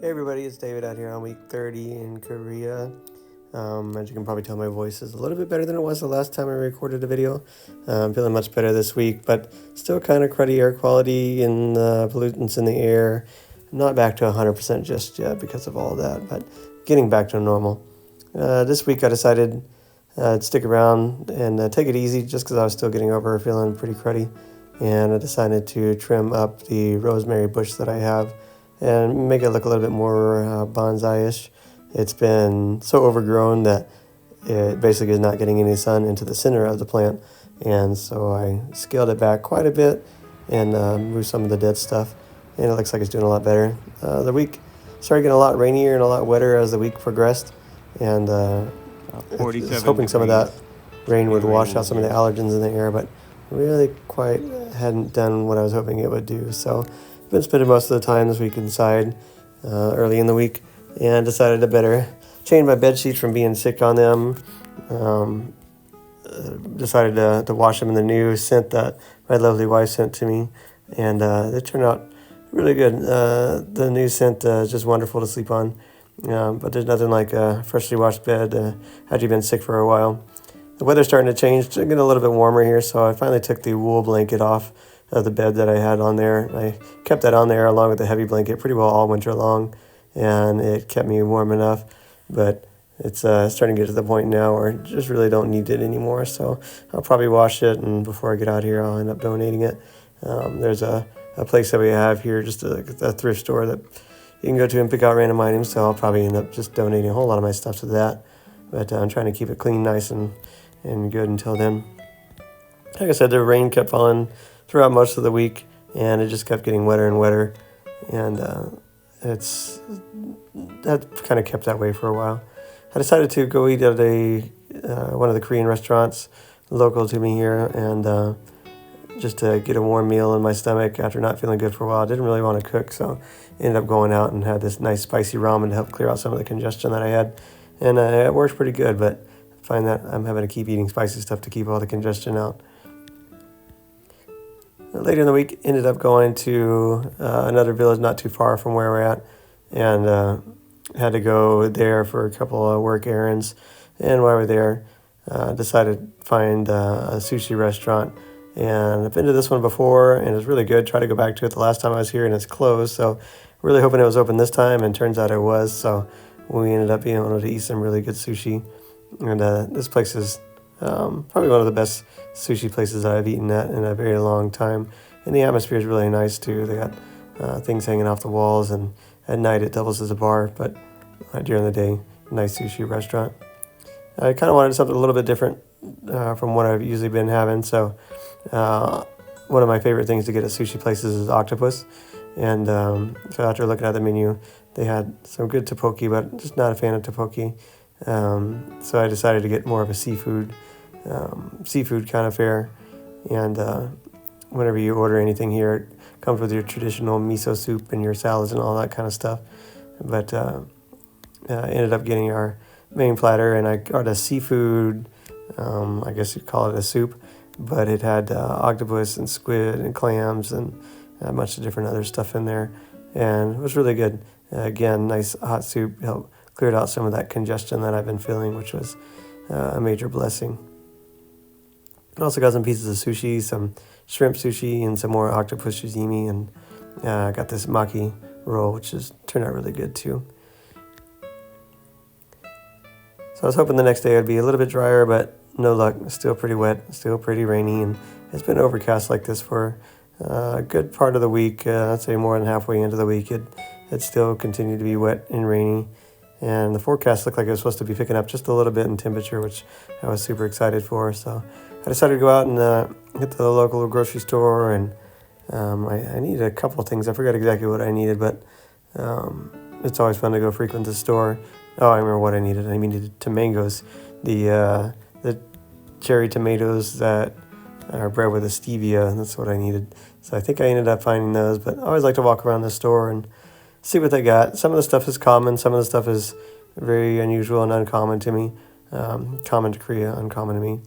Hey everybody, it's David out here on week 30 in Korea. As you can probably tell, my voice is a little bit better than it was the last time I recorded a video. I'm feeling much better this week, but still kind of cruddy air quality and pollutants in the air. Not back to 100% just yet because of all that, but getting back to normal. This week I decided to stick around and take it easy just because I was still getting over feeling pretty cruddy. And I decided to trim up the rosemary bush that I have and make it look a little bit more bonsai-ish. It's been so overgrown that it basically is not getting any sun into the center of the plant, and so I scaled it back quite a bit and moved some of the dead stuff, and it looks like it's doing a lot better. The week started getting a lot rainier and a lot wetter as the week progressed, and I was hoping some of that rain would wash out some of the allergens in the air, but really quite hadn't done what I was hoping it would do. So I've been spending most of the time this week inside early in the week, and decided to better change my bed sheets from being sick on them. Decided to wash them in the new scent that my lovely wife sent to me, and they turned out really good. The new scent is just wonderful to sleep on, but there's nothing like a freshly washed bed after you've been sick for a while. The weather's starting to change, it's getting a little bit warmer here, so I finally took the wool blanket off of the bed that I had on there. I kept that on there along with the heavy blanket pretty well all winter long, and it kept me warm enough, but it's starting to get to the point now where I just really don't need it anymore, so I'll probably wash it, and before I get out here I'll end up donating it. There's a place that we have here, just a thrift store that you can go to and pick out random items, so I'll probably end up just donating a whole lot of my stuff to that, but I'm trying to keep it clean, nice, and good until then. Like I said, the rain kept falling throughout most of the week, and it just kept getting wetter and wetter, and that kind of kept that way for a while. I decided to go eat at one of the Korean restaurants local to me here, and just to get a warm meal in my stomach after not feeling good for a while. I didn't really want to cook, so ended up going out and had this nice spicy ramen to help clear out some of the congestion that I had, and it works pretty good, but I find that I'm having to keep eating spicy stuff to keep all the congestion out. Later in the week, ended up going to another village not too far from where we're at, and had to go there for a couple of work errands. And while we were there, decided to find a sushi restaurant. And I've been to this one before, and it was really good. Tried to go back to it the last time I was here, and it's closed. So really hoping it was open this time, and turns out it was. So we ended up being able to eat some really good sushi. And this place is probably one of the best sushi places that I've eaten at in a very long time. And the atmosphere is really nice too. They got things hanging off the walls, and at night it doubles as a bar, but during the day, nice sushi restaurant. I kind of wanted something a little bit different from what I've usually been having, so one of my favorite things to get at sushi places is octopus. And so after looking at the menu, they had some good tteokbokki, but just not a fan of tteokbokki. So I decided to get more of a seafood kind of fare. And whenever you order anything here, it comes with your traditional miso soup and your salads and all that kind of stuff. But I ended up getting our main platter, and I got a seafood, I guess you'd call it a soup, but it had octopus and squid and clams and a bunch of different other stuff in there, and it was really good. Again, nice hot soup helped cleared out some of that congestion that I've been feeling, which was a major blessing. I also got some pieces of sushi, some shrimp sushi, and some more octopus sashimi, and I got this maki roll, which has turned out really good too. So I was hoping the next day would be a little bit drier, but no luck. Still pretty wet, still pretty rainy, and it's been overcast like this for a good part of the week. I'd say more than halfway into the week, it still continued to be wet and rainy. And the forecast looked like it was supposed to be picking up just a little bit in temperature, which I was super excited for. So I decided to go out and hit the local grocery store, and I needed a couple of things. I forgot exactly what I needed, but it's always fun to go frequent the store. Oh, I remember what I needed. I needed tomatoes, the cherry tomatoes that are bred with a stevia. That's what I needed. So I think I ended up finding those, but I always like to walk around the store and see what they got. Some of the stuff is common. Some of the stuff is very unusual and uncommon to me. Common to Korea, uncommon to me.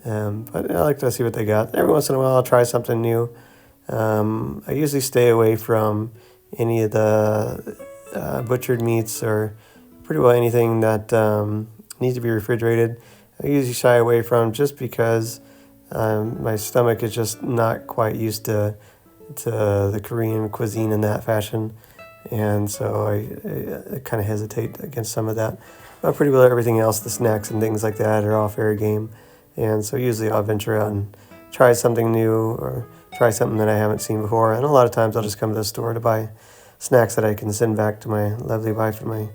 But I like to see what they got. Every once in a while, I'll try something new. I usually stay away from any of the butchered meats or pretty well anything that needs to be refrigerated. I usually shy away from just because my stomach is just not quite used to the Korean cuisine in that fashion, and so I kind of hesitate against some of that. But pretty well everything else, the snacks and things like that, are all fair game, and so usually I'll venture out and try something new or try something that I haven't seen before. And a lot of times I'll just come to the store to buy snacks that I can send back to my lovely wife and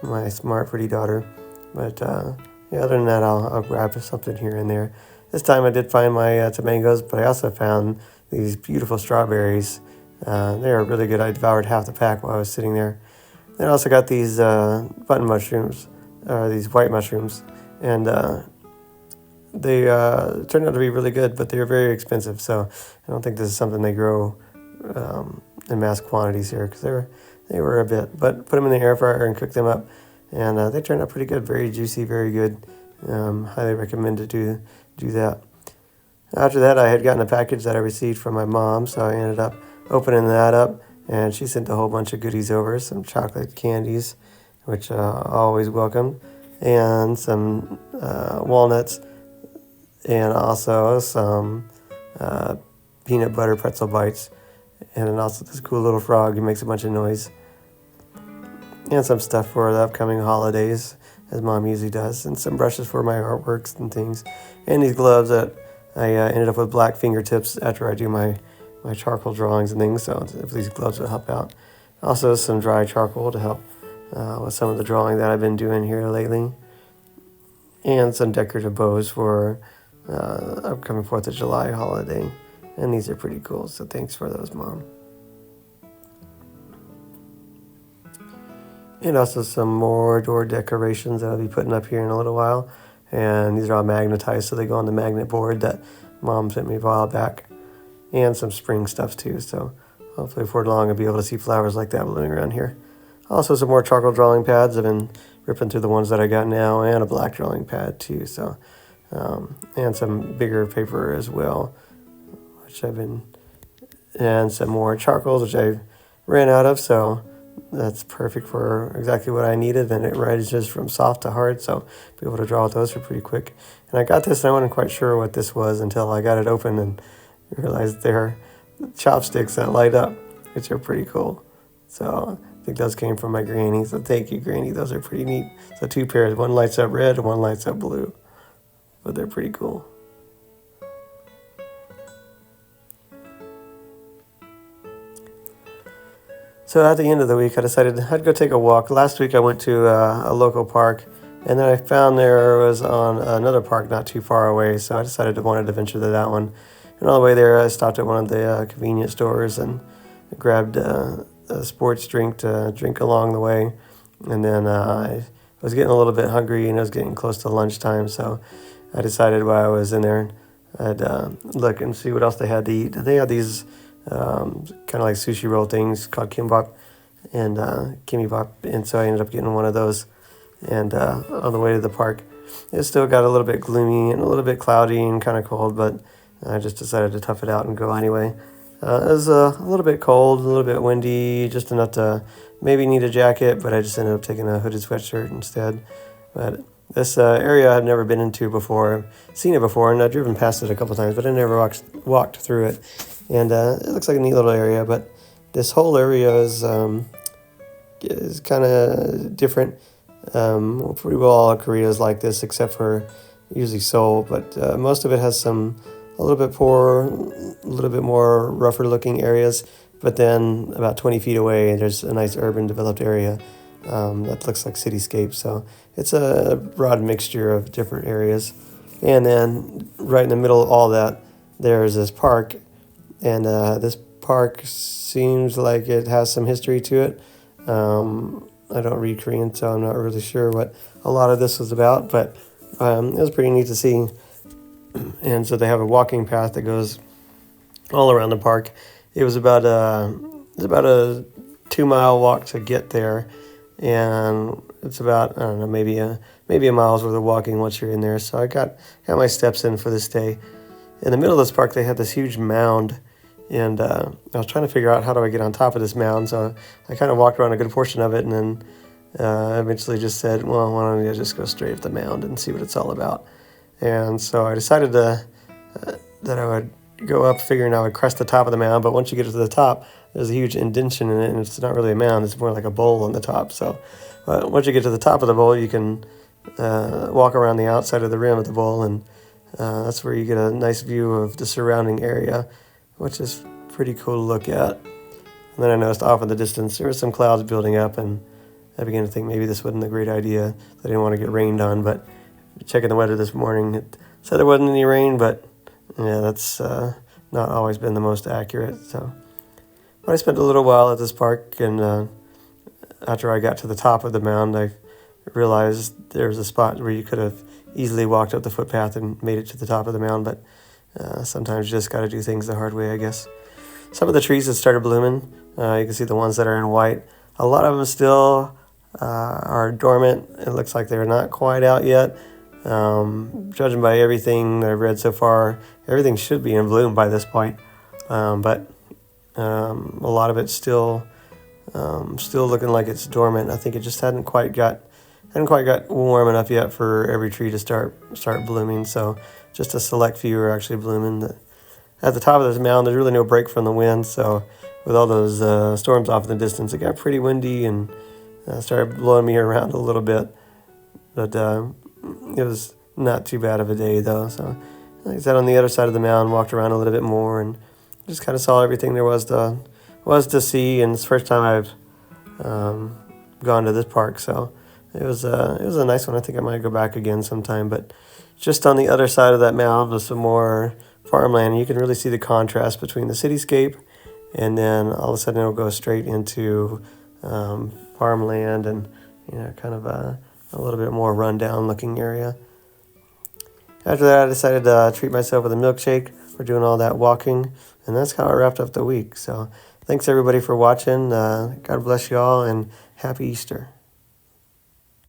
my smart, pretty daughter. But yeah, other than that, I'll grab something here and there. This time I did find my tomatoes, but I also found these beautiful strawberries. They are really good. I devoured half the pack while I was sitting there. Then I also got these button mushrooms, these white mushrooms, and they turned out to be really good, but they were very expensive, so I don't think this is something they grow in mass quantities here, because they were a bit. But put them in the air fryer and cook them up, and they turned out pretty good, very juicy, very good. Highly recommend to do that. After that, I had gotten a package that I received from my mom, so I ended up opening that up, and she sent a whole bunch of goodies over, some chocolate candies, which I always welcome, and some walnuts, and also some peanut butter pretzel bites, and then also this cool little frog who makes a bunch of noise, and some stuff for the upcoming holidays, as Mom usually does, and some brushes for my artworks and things, and these gloves that I ended up with black fingertips after I do my charcoal drawings and things, so if these gloves will help out. Also some dry charcoal to help with some of the drawing that I've been doing here lately, and some decorative bows for upcoming 4th of July holiday, and these are pretty cool, so thanks for those, Mom. And also some more door decorations that I'll be putting up here in a little while, and these are all magnetized, so they go on the magnet board that Mom sent me a while back, and some spring stuff too, so hopefully before long I'll be able to see flowers like that blooming around here. Also some more charcoal drawing pads. I've been ripping through the ones that I got now, and a black drawing pad too, so and some bigger paper as well, and some more charcoals, which I ran out of, so that's perfect for exactly what I needed, and it ranges from soft to hard, so be able to draw with those for pretty quick. And I got this, and I wasn't quite sure what this was until I got it open and realized they're chopsticks that light up, which are pretty cool. So I think those came from my granny, so thank you, Granny. Those are pretty neat. So 2 pairs, one lights up red and one lights up blue, but they're pretty cool. So at the end of the week, I decided I'd go take a walk. Last week I went to a local park, and then I found there was on another park not too far away, so I decided I wanted to venture to that one. And on the way there, I stopped at one of the convenience stores and grabbed a sports drink to drink along the way. And then I was getting a little bit hungry, and it was getting close to lunchtime, so I decided while I was in there, I'd look and see what else they had to eat. They had these kind of like sushi roll things called kimbap and kimibap, and so I ended up getting one of those. And on the way to the park, it still got a little bit gloomy and a little bit cloudy and kind of cold, but I just decided to tough it out and go anyway. It was a little bit cold, a little bit windy, just enough to maybe need a jacket, but I just ended up taking a hooded sweatshirt instead. But this area I've never been into before, seen it before, and I've driven past it a couple times, but I never walked through it. And it looks like a neat little area, but this whole area is kind of different. Pretty well all of Korea is like this, except for usually Seoul, but most of it has a little bit poor, a little bit more rougher looking areas, but then about 20 feet away there's a nice urban developed area that looks like cityscape, so it's a broad mixture of different areas. And then right in the middle of all that, there's this park, and this park seems like it has some history to it. I don't read Korean, so I'm not really sure what a lot of this was about, but it was pretty neat to see. And so they have a walking path that goes all around the park. It was about a 2-mile walk to get there, and it's about, I don't know, maybe a mile's worth of walking once you're in there. So I got my steps in for this day. In the middle of this park, they had this huge mound, And I was trying to figure out how do I get on top of this mound. So I kind of walked around a good portion of it, and then eventually just said, well, why don't you just go straight up the mound and see what it's all about. And so I decided that I would go up figuring I would crest the top of the mound, but once you get to the top, there's a huge indentation in it, and it's not really a mound, it's more like a bowl on the top. So once you get to the top of the bowl, you can walk around the outside of the rim of the bowl, and that's where you get a nice view of the surrounding area, which is pretty cool to look at. And then I noticed off in the distance there were some clouds building up, and I began to think maybe this wasn't a great idea. I didn't want to get rained on, but checking the weather this morning, it said there wasn't any rain, but yeah, that's not always been the most accurate. So, but I spent a little while at this park, and after I got to the top of the mound, I realized there was a spot where you could have easily walked up the footpath and made it to the top of the mound, but sometimes you just got to do things the hard way, I guess. Some of the trees have started blooming. You can see the ones that are in white. A lot of them still are dormant. It looks like they're not quite out yet. Judging by everything that I've read so far, everything should be in bloom by this point. But a lot of it's still looking like it's dormant. I think it just hadn't quite got warm enough yet for every tree to start blooming. So just a select few are actually blooming. At the top of this mound, there's really no break from the wind. So with all those storms off in the distance, it got pretty windy and started blowing me around a little bit. But it was not too bad of a day, though. So like I said, on the other side of the mound, walked around a little bit more and just kind of saw everything there was to see. And it's the first time I've gone to this park, so it was a nice one. I think I might go back again sometime. But just on the other side of that mound was some more farmland. You can really see the contrast between the cityscape, and then all of a sudden it'll go straight into farmland and kind of a little bit more rundown looking area. After that, I decided to treat myself with a milkshake for doing all that walking, and that's how I wrapped up the week. So thanks everybody for watching. God bless you all, and happy Easter.